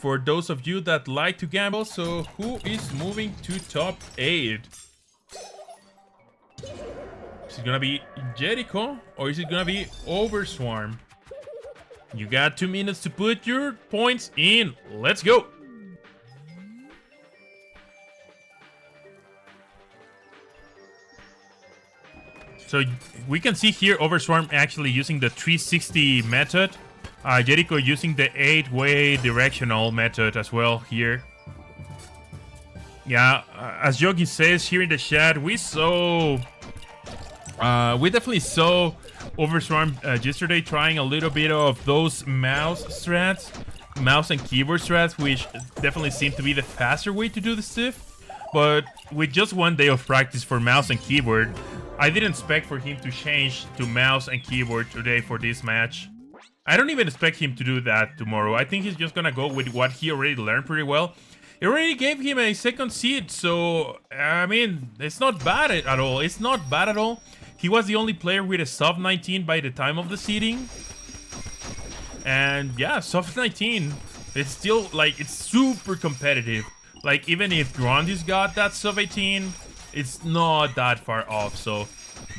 for those of you that like to gamble. So who is moving to top 8? Is it gonna be Yeriko or is it gonna be Overswarm? You got 2 minutes to put your points in. Let's go. So we can see here Overswarm actually using the 360 method. Yeriko using the 8-way directional method as well here. Yeah, as Yogi says here in the chat, we definitely saw Overswarm yesterday trying a little bit of those mouse and keyboard strats, which definitely seem to be the faster way to do the stuff. But with just 1 day of practice for mouse and keyboard, I didn't expect for him to change to mouse and keyboard today for this match. I don't even expect him to do that tomorrow. I think he's just gonna go with what he already learned pretty well. It already gave him a 2nd seed, so I mean, it's not bad at all. It's not bad at all. He was the only player with a sub 19 by the time of the seeding. And yeah, sub 19, it's still like, it's super competitive. Like, even if Grundy's got that sub 18, it's not that far off. So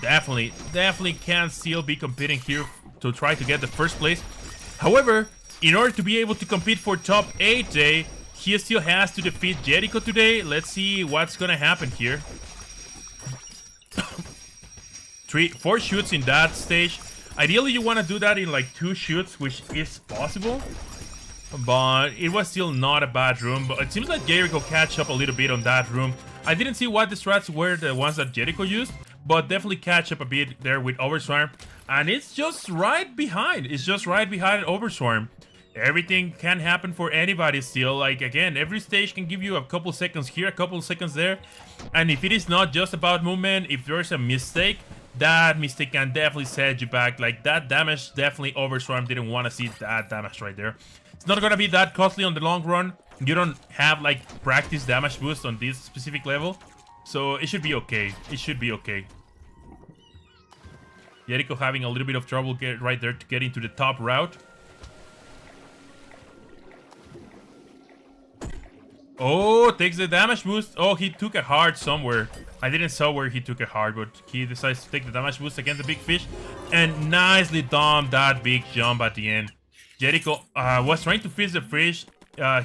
definitely can still be competing here to try to get the 1st place. However, in order to be able to compete for top 8 day, he still has to defeat Yeriko today. Let's see what's gonna happen here. 4 shoots in that stage. Ideally, you want to do that in like 2 shoots, which is possible. But it was still not a bad room. But it seems like Yeriko catch up a little bit on that room. I didn't see what the strats were, the ones that Yeriko used, but definitely catch up a bit there with Overswarm. And it's just right behind. It's just right behind Overswarm. Everything can happen for anybody still. Like, again, every stage can give you a couple seconds here, a couple seconds there. And if it is not just about movement, if there's a mistake, that mistake can definitely set you back. Like, that damage, definitely Overswarm didn't want to see that damage right there. It's not gonna be that costly on the long run. You don't have like practice damage boost on this specific level, so it should be okay. It should be okay. Yeriko having a little bit of trouble right there to get into the top route. Oh, takes the damage boost. Oh, he took a hard somewhere. I didn't saw where he took a hard, but he decides to take the damage boost against the big fish and nicely domed that big jump at the end. Yeriko was trying to freeze the fish.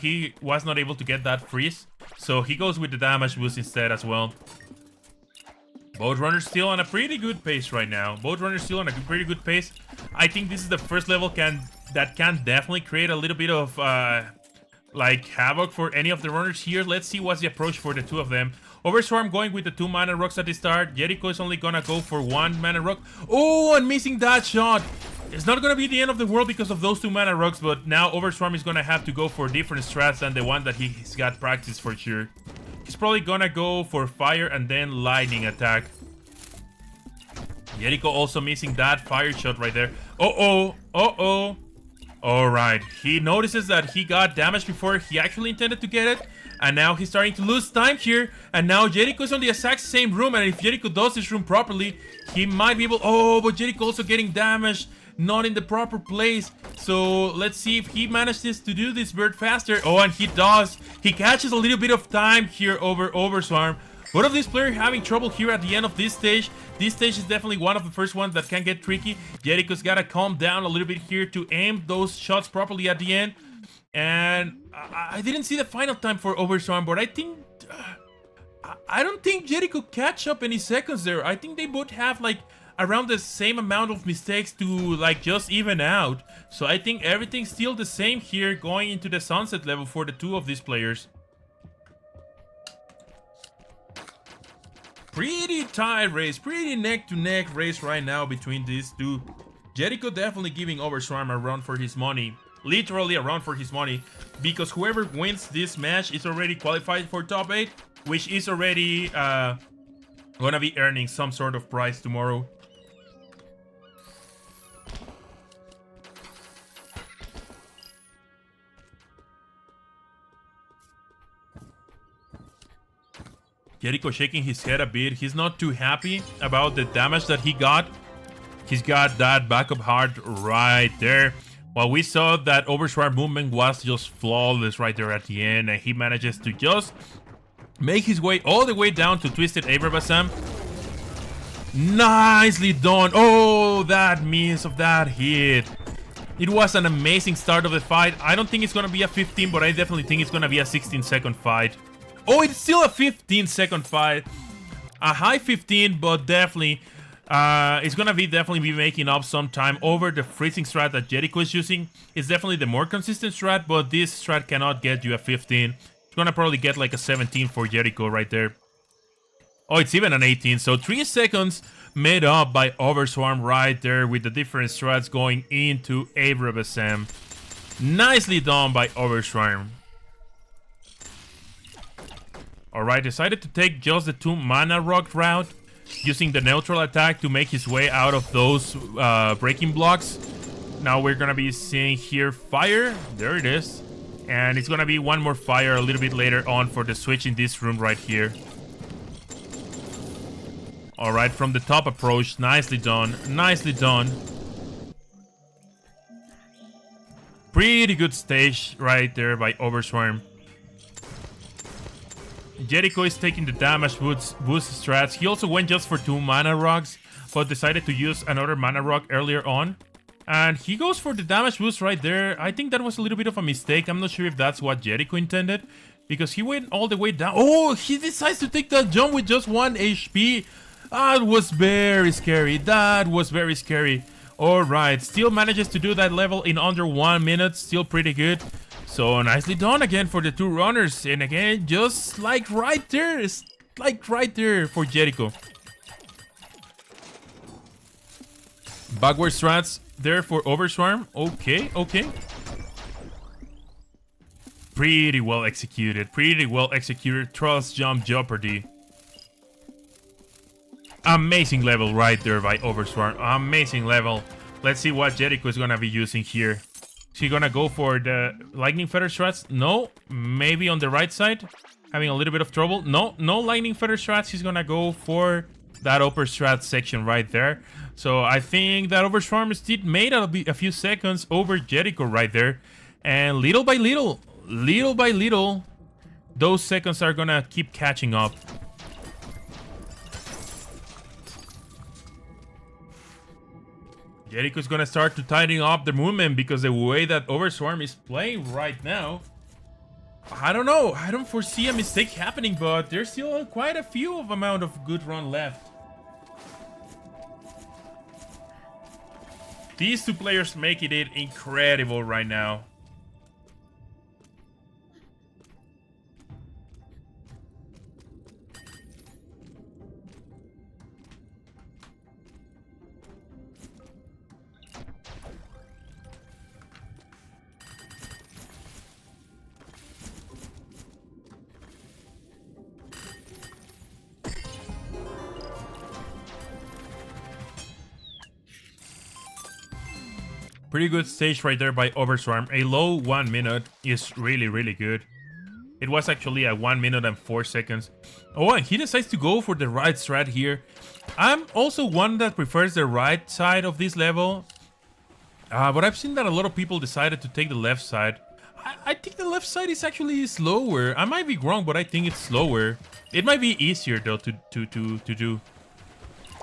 He was not able to get that freeze, so he goes with the damage boost instead as well. Both runners still on a pretty good pace right now. Both runners still on a pretty good pace. I think this is the first level that can definitely create a little bit of like havoc for any of the runners here. Let's see what's the approach for the 2 of them. Overswarm going with the 2 mana rocks at the start. Yeriko is only gonna go for 1 mana rock. Oh, and missing that shot. It's not gonna be the end of the world because of those 2 mana rocks, but now Overswarm is gonna have to go for different strats than the one that he's got practice for sure. He's probably gonna go for fire and then lightning attack. Yeriko also missing that fire shot right there. Uh-oh. Alright, he notices that he got damage before he actually intended to get it. And now he's starting to lose time here. And now Yeriko is on the exact same room. And if Yeriko does this room properly, he might be able... Oh, but Yeriko also getting damaged. Not in the proper place. So let's see if he manages to do this bird faster. Oh, and he does. He catches a little bit of time here over Overswarm. Both of these players having trouble here at the end of this stage. This stage is definitely one of the first ones that can get tricky. Yeriko's got to calm down a little bit here to aim those shots properly at the end. And I didn't see the final time for Overswarm, but I think... I don't think Yeriko catch up any seconds there. I think they both have like around the same amount of mistakes to like just even out. So I think everything's still the same here going into the sunset level for the 2 of these players. Pretty tight race, pretty neck-to-neck race right now between these 2. Yeriko definitely giving Overswarm a run for his money. Literally a run for his money. Because whoever wins this match is already qualified for top 8. Which is already gonna be earning some sort of prize tomorrow. Yeriko shaking his head a bit. He's not too happy about the damage that he got. He's got that backup heart right there. Well, we saw that Overswarm movement was just flawless right there at the end, and he manages to just make his way all the way down to Twisted Abraham. Nicely done. Oh, that miss of that hit. It was an amazing start of the fight. I don't think it's going to be a 15, but I definitely think it's going to be a 16-second fight. Oh, it's still a 15-second fight. A high 15, but definitely, it's going to be definitely making up some time over the freezing strat that Yeriko is using. It's definitely the more consistent strat, but this strat cannot get you a 15. It's going to probably get like a 17 for Yeriko right there. Oh, it's even an 18. So 3 seconds made up by Overswarm right there with the different strats going into Abraham. Nicely done by Overswarm. Alright, decided to take just the 2 mana rock route, using the neutral attack to make his way out of those breaking blocks. Now we're gonna be seeing here fire. There it is. And it's gonna be one more fire a little bit later on for the switch in this room right here. Alright, from the top approach, nicely done, nicely done. Pretty good stage right there by Overswarm. Yeriko is taking the damage boost strats. He also went just for 2 mana rocks, but decided to use another mana rock earlier on. And he goes for the damage boost right there. I think that was a little bit of a mistake. I'm not sure if that's what Yeriko intended, because he went all the way down. Oh, he decides to take that jump with just 1 HP. That was very scary. That was very scary. Alright, still manages to do that level in under 1 minute. Still pretty good. So nicely done again for the 2 runners. And again, just like right there. It's like right there for Yeriko. Backward strats there for Overswarm. Okay, okay. Pretty well executed. Pretty well executed. Trust jump jeopardy. Amazing level right there by Overswarm. Amazing level. Let's see what Yeriko is gonna be using here. Is he gonna go for the lightning feather strats? No. Maybe on the right side. Having a little bit of trouble. No, no lightning feather strats. He's gonna go for that upper strat section right there. So I think that Overswarm still made a few seconds over Yeriko right there. And little by little, those seconds are gonna keep catching up. Yeriko's gonna start to tidying up the movement, because the way that Overswarm is playing right now, I don't know. I don't foresee a mistake happening, but there's still quite a few amount of good run left. These 2 players making it incredible right now. Pretty good stage right there by Overswarm. A low 1 minute is really, really good. It was actually at 1 minute and 4 seconds. Oh, and he decides to go for the right strat here. I'm also one that prefers the right side of this level. But I've seen that a lot of people decided to take the left side. I think the left side is actually slower. I might be wrong, but I think it's slower. It might be easier though to do.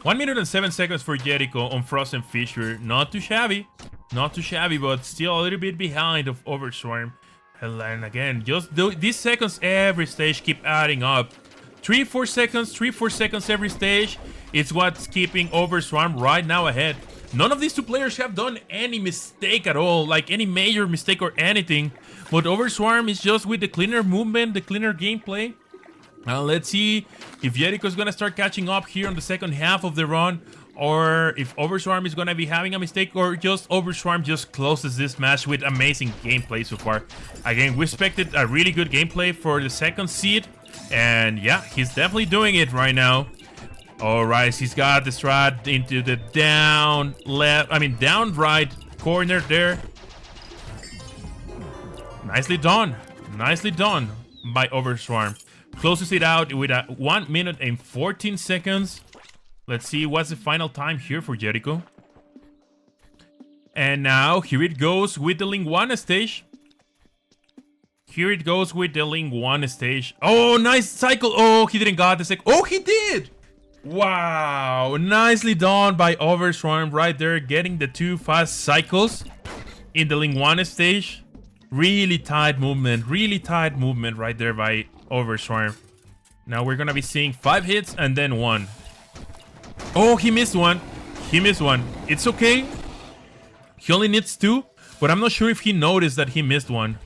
1 minute and 7 seconds for Yeriko on Frozen Fissure. Not too shabby. Not too shabby, but still a little bit behind of Overswarm. And again, just these seconds every stage keep adding up. 3-4 seconds every stage. It's what's keeping Overswarm right now ahead. None of these 2 players have done any mistake at all, like any major mistake or anything. But Overswarm is just with the cleaner movement, the cleaner gameplay. Let's see if Yeriko is going to start catching up here on the second half of the run, or if Overswarm is going to be having a mistake, or just Overswarm just closes this match with amazing gameplay so far. Again, we expected a really good gameplay for the second seed, and yeah, he's definitely doing it right now. Alright, he's got the strat into the down right corner there. Nicely done by Overswarm. Closes it out with a 1 minute and 14 seconds. Let's see what's the final time here for Yeriko. And now here it goes with the Linguana stage. Here it goes with the Linguana stage. Oh, nice cycle. Oh, he didn't got the second. Oh, he did. Wow, nicely done by Overswarm right there, getting the 2 fast cycles in the Linguana stage. Really tight movement right there by Overswarm. Now we're gonna be seeing 5 hits and then 1. Oh, he missed one. It's okay. He only needs 2, but I'm not sure if he noticed that he missed one.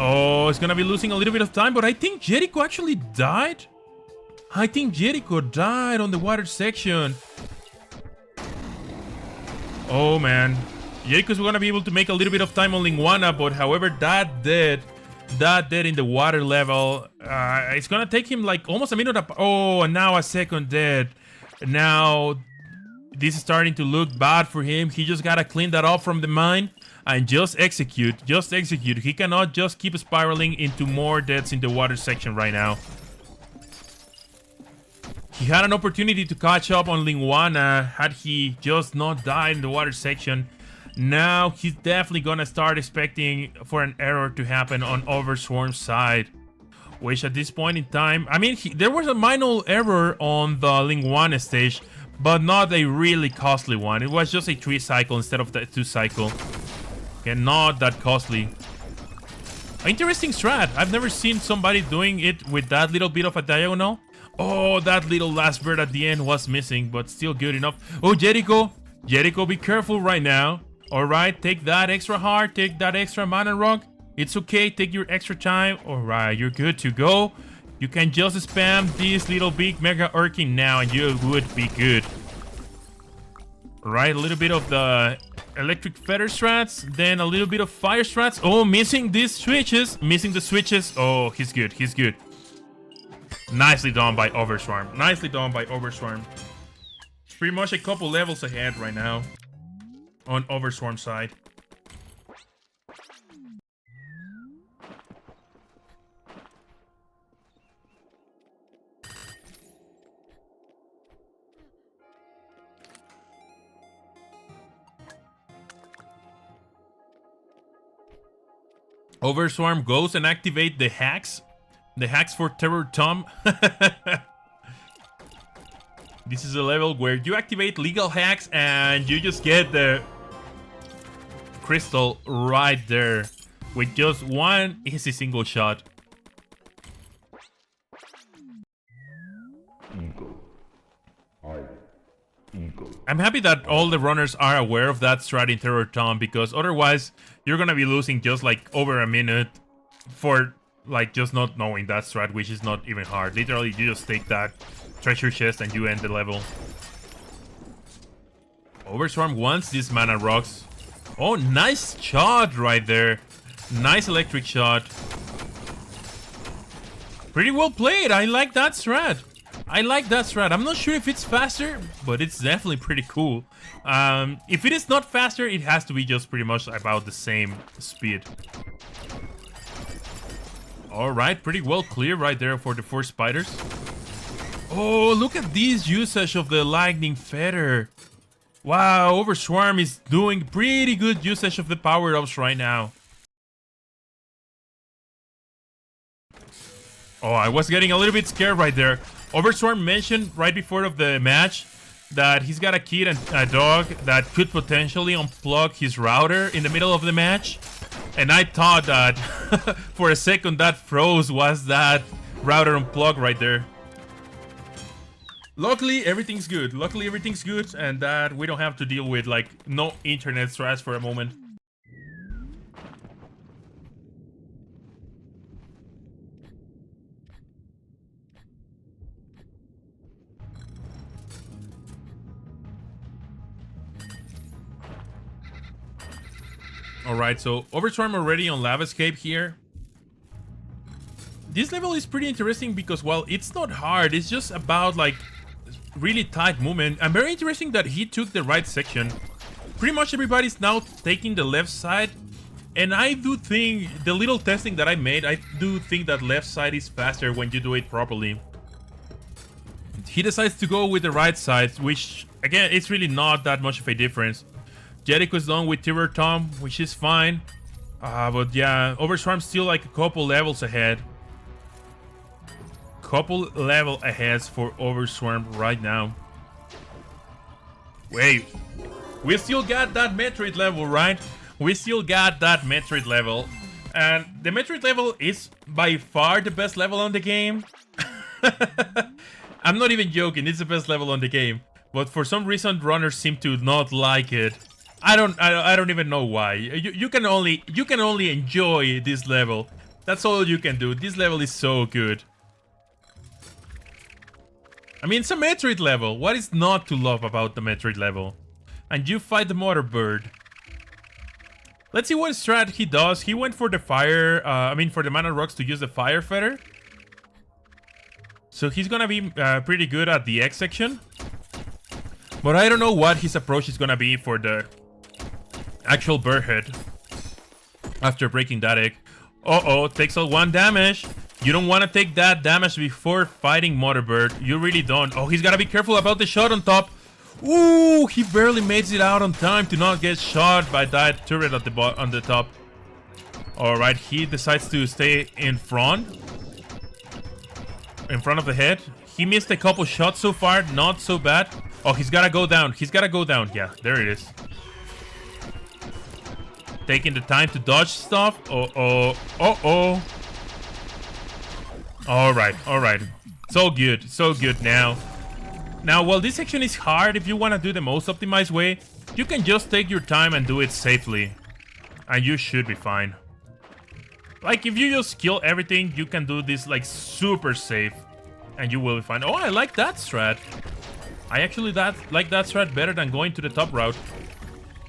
Oh, it's gonna be losing a little bit of time, but I think Yeriko actually died. I think Yeriko died on the water section. Oh man, Yeriko's gonna be able to make a little bit of time on Linguana, but however, that dead in the water level, it's gonna take him like almost a minute. Oh, and now a second dead. Now this is starting to look bad for him. He just gotta clean that up from the mine. And just execute. He cannot just keep spiraling into more deaths in the water section right now. He had an opportunity to catch up on Linguana had he just not died in the water section. Now he's definitely gonna start expecting for an error to happen on Overswarm's side. Which at this point in time, I mean, there was a minor error on the Linguana stage, but not a really costly one. It was just a 3 cycle instead of the 2 cycle. Okay, not that costly. Interesting strat. I've never seen somebody doing it with that little bit of a diagonal. Oh, that little last bird at the end was missing, but still good enough. Oh, Yeriko, be careful right now. All right, take that extra heart, take that extra mana rock. It's okay, take your extra time. All right, you're good to go. You can just spam this little big mega Urkin now and you would be good. All right, a little bit of the electric feather strats, then a little bit of fire strats. Oh, missing the switches. Oh, he's good. Nicely done by Overswarm. Pretty much a couple levels ahead right now on Overswarm side. Overswarm goes and activate the hacks. The hacks for Terror Tom. This is a level where you activate legal hacks and you just get the crystal right there with just one easy single shot. I'm happy that all the runners are aware of that strat in Terror Tom, because otherwise you're gonna be losing just like over a minute for like just not knowing that strat, which is not even hard. Literally, you just take that treasure chest and you end the level. Overswarm wants these mana rocks. Oh, nice shot right there. Nice electric shot. Pretty well played. I like that strat. I'm not sure if it's faster, but it's definitely pretty cool. If it is not faster, it has to be just pretty much about the same speed. Alright, pretty well clear right there for the 4 spiders. Oh, look at this usage of the lightning feather. Wow, Overswarm is doing pretty good usage of the power-ups right now. Oh, I was getting a little bit scared right there. Overswarm mentioned right before of the match that he's got a kid and a dog that could potentially unplug his router in the middle of the match. And I thought that for a second that froze was that router unplug right there. Luckily, everything's good. And that we don't have to deal with like no internet stress for a moment. Alright, so Overswarm already on Lava Escape here. This level is pretty interesting because, well, it's not hard. It's just about, like, really tight movement. And very interesting that he took the right section. Pretty much everybody's now taking the left side. And I do think, the little testing that I made, I do think that left side is faster when you do it properly. He decides to go with the right side, which, again, it's really not that much of a difference. Jericho's done with Tiber Tom, which is fine. But yeah, Overswarm's still like a couple levels ahead. Couple level ahead for Overswarm right now. Wait, we still got that Metroid level, right? We still got that Metroid level. And the Metroid level is by far the best level on the game. I'm not even joking, it's the best level on the game. But for some reason, runners seem to not like it. I don't even know why. You can only enjoy this level. That's all you can do. This level is so good. I mean, it's a Metroid level. What is not to love about the Metroid level? And you fight the Mother Bird. Let's see what strat he does. He went for the fire. For the Mana Rocks to use the Fire Feather. So he's gonna be pretty good at the X section. But I don't know what his approach is gonna be for the actual bird head after breaking that egg. Uh-oh, takes out 1 damage. You don't want to take that damage before fighting Mother Bird. You really don't. Oh, he's got to be careful about the shot on top. Ooh, he barely makes it out on time to not get shot by that turret at the on the top. Alright, he decides to stay in front of the head. He missed a couple shots so far, not so bad. Oh, he's got to go down. He's got to go down. Yeah, there it is. Taking the time to dodge stuff. Uh-oh. Uh-oh. Alright. So good now. Now, while this section is hard, if you want to do the most optimized way, you can just take your time and do it safely. And you should be fine. Like, if you just kill everything, you can do this, like, super safe. And you will be fine. Oh, I like that strat. I actually like that strat better than going to the top route.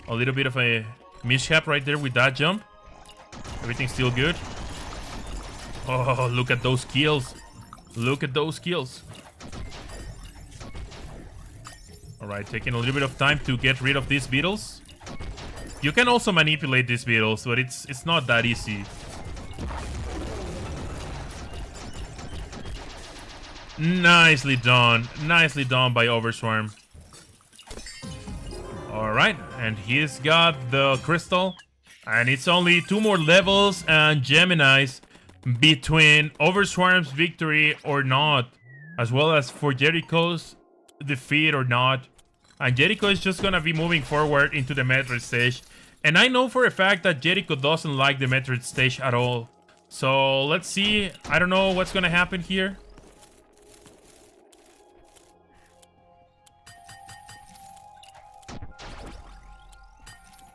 A little bit of a mishap right there with that jump. Everything's still good. Oh, look at those kills. Look at those kills. Alright, taking a little bit of time to get rid of these beetles. You can also manipulate these beetles, but it's not that easy. Nicely done. Nicely done by Overswarm. Alright, and he's got the crystal. And it's only 2 more levels and Geminis between Overswarm's victory or not, as well as for Jericho's defeat or not. And Jericho is just gonna be moving forward into the Metroid stage. And I know for a fact that Jericho doesn't like the Metroid stage at all. So let's see. I don't know what's gonna happen here.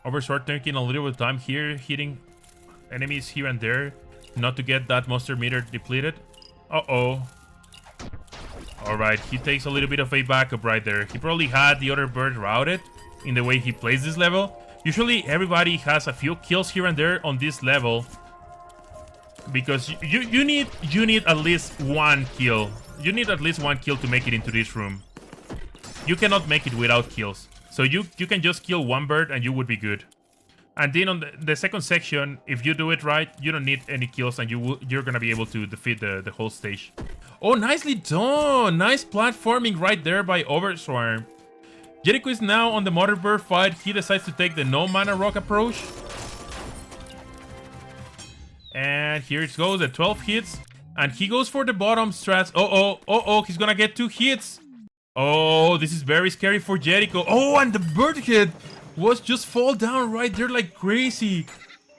Overswarm taking a little bit of time here, hitting enemies here and there, not to get that monster meter depleted. Uh-oh. Alright, he takes a little bit of a backup right there. He probably had the other bird routed in the way he plays this level. Usually everybody has a few kills here and there on this level, because you need at least 1 kill. You need at least 1 kill to make it into this room. You cannot make it without kills. So you can just kill 1 bird and you would be good. And then on the second section, if you do it right, you don't need any kills and you're gonna be able to defeat the whole stage. Oh, nicely done! Nice platforming right there by Overswarm. Jericho is now on the Mother Bird fight. He decides to take the no mana rock approach. And here it goes, the 12 hits. And he goes for the bottom strats. Uh-oh, he's gonna get 2 hits. Oh, this is very scary for Jericho. Oh, and the bird hit was just fall down right there like crazy.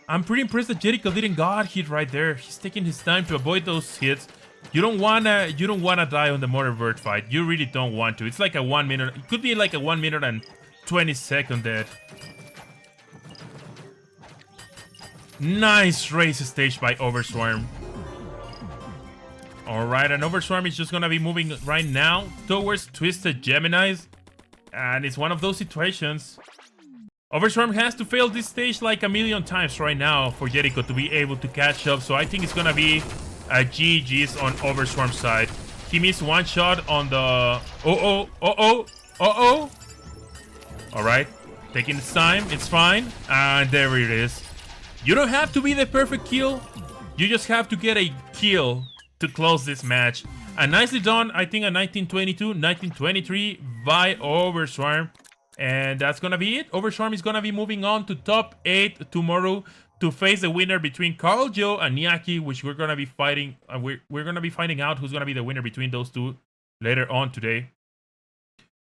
I'm pretty impressed that Jericho didn't got hit right there. He's taking his time to avoid those hits. You don't wanna die on the Mother Bird fight. You really don't want to. It's like a 1 minute. It could be like a 1 minute and 20-second death. Nice race stage by Overswarm. Alright, and Overswarm is just gonna be moving right now towards Twisted Geminis. And it's one of those situations. Overswarm has to fail this stage like a million times right now for Jericho to be able to catch up. So I think it's gonna be a GG's on Overswarm's side. He missed 1 shot on the... Alright, taking his time, it's fine. And there it is. You don't have to be the perfect kill. You just have to get a kill to close this match. And nicely done, I think, a 1922, 1923 by Overswarm. And that's gonna be it. Overswarm is gonna be moving on to top 8 tomorrow to face the winner between Carl Joe and Nyaki, which we're gonna be fighting. We're gonna be finding out who's gonna be the winner between those two later on today.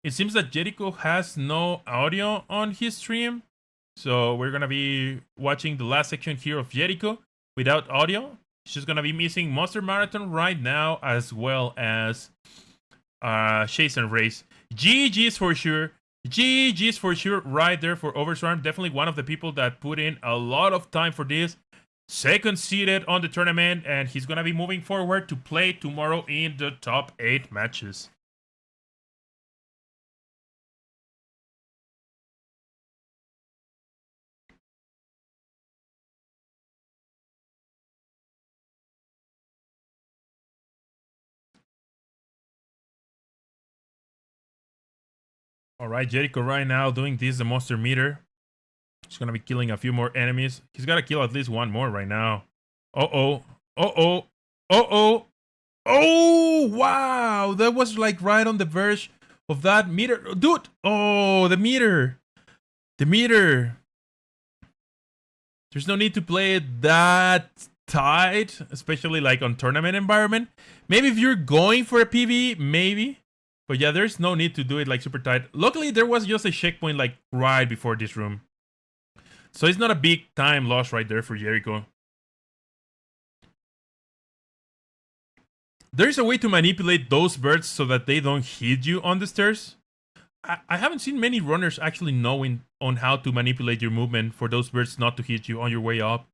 It seems that Yeriko has no audio on his stream, so we're gonna be watching the last section here of Yeriko without audio. She's gonna be missing Monster Marathon right now, as well as Chase and Race. GG's for sure. GG's for sure right there for Overswarm. Definitely one of the people that put in a lot of time for this. Second seeded on the tournament, and he's gonna be moving forward to play tomorrow in the top 8 matches. Alright, Yeriko right now doing this, the monster meter. He's gonna be killing a few more enemies. He's gotta kill at least one more right now. Uh-oh. Uh-oh. Uh-oh. Oh, wow. That was like right on the verge of that meter. Dude. Oh, the meter. The meter. There's no need to play it that tight, especially like on tournament environment. Maybe if you're going for a PvE, maybe. But yeah, there's no need to do it like super tight. Luckily, there was just a checkpoint like right before this room. So it's not a big time loss right there for Yeriko. There's a way to manipulate those birds so that they don't hit you on the stairs. I haven't seen many runners actually knowing on how to manipulate your movement for those birds not to hit you on your way up.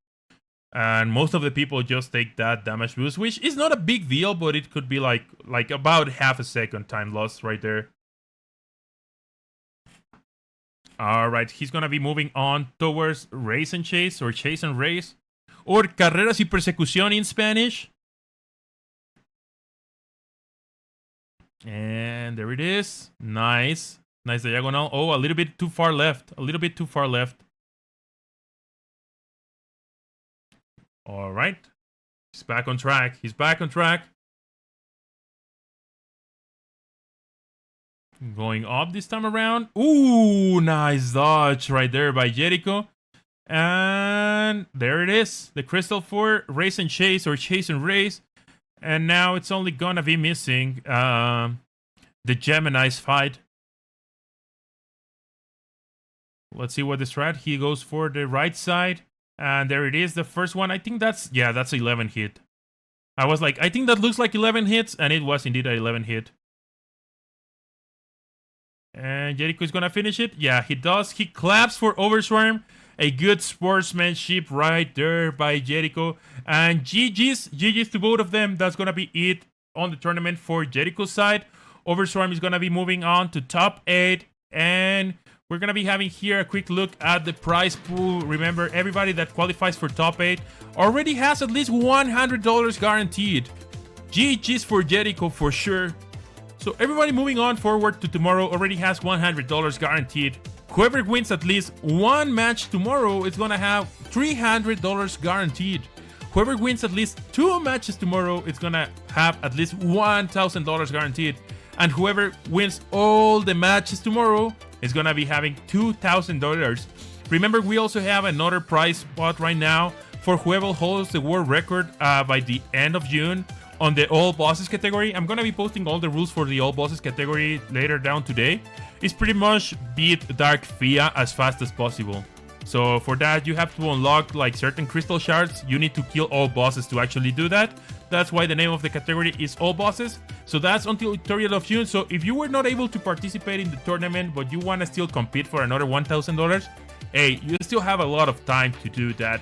And most of the people just take that damage boost, which is not a big deal, but it could be like about half a second time loss right there. Alright, he's gonna be moving on towards Race and Chase, or Chase and Race, or Carreras y Persecución in Spanish. And there it is. Nice. Nice diagonal. Oh, a little bit too far left. A little bit too far left. All right. He's back on track. He's back on track. Going up this time around. Ooh, nice dodge right there by Yeriko. And there it is. The crystal for Race and Chase, or Chase and Race. And now it's only gonna be missing the Gemini's fight. Let's see what the strat. He goes for the right side. And there it is, the first one. I think that's 11 hit. I was like, I think that looks like 11 hits, and it was indeed an 11 hit. And Yeriko is gonna finish it. Yeah, he does. He claps for Overswarm. A good sportsmanship right there by Yeriko. And GG's to both of them. That's gonna be it on the tournament for Yeriko's side. Overswarm is gonna be moving on to top 8. And we're going to be having here a quick look at the prize pool. Remember, everybody that qualifies for top 8 already has at least $100 guaranteed. GG's for Yeriko for sure. So everybody moving on forward to tomorrow already has $100 guaranteed. Whoever wins at least one match tomorrow is going to have $300 guaranteed. Whoever wins at least 2 matches tomorrow is going to have at least $1,000 guaranteed. And whoever wins all the matches tomorrow is gonna be having $2,000. Remember, we also have another prize spot right now for whoever holds the world record by the end of June on the all bosses category. I'm gonna be posting all the rules for the all bosses category later down today. It's pretty much beat Dark Fia as fast as possible. So for that, you have to unlock like certain crystal shards. You need to kill all bosses to actually do that. That's why the name of the category is All Bosses. So that's until 30th of June. So if you were not able to participate in the tournament, but you want to still compete for another $1,000, hey, you still have a lot of time to do that.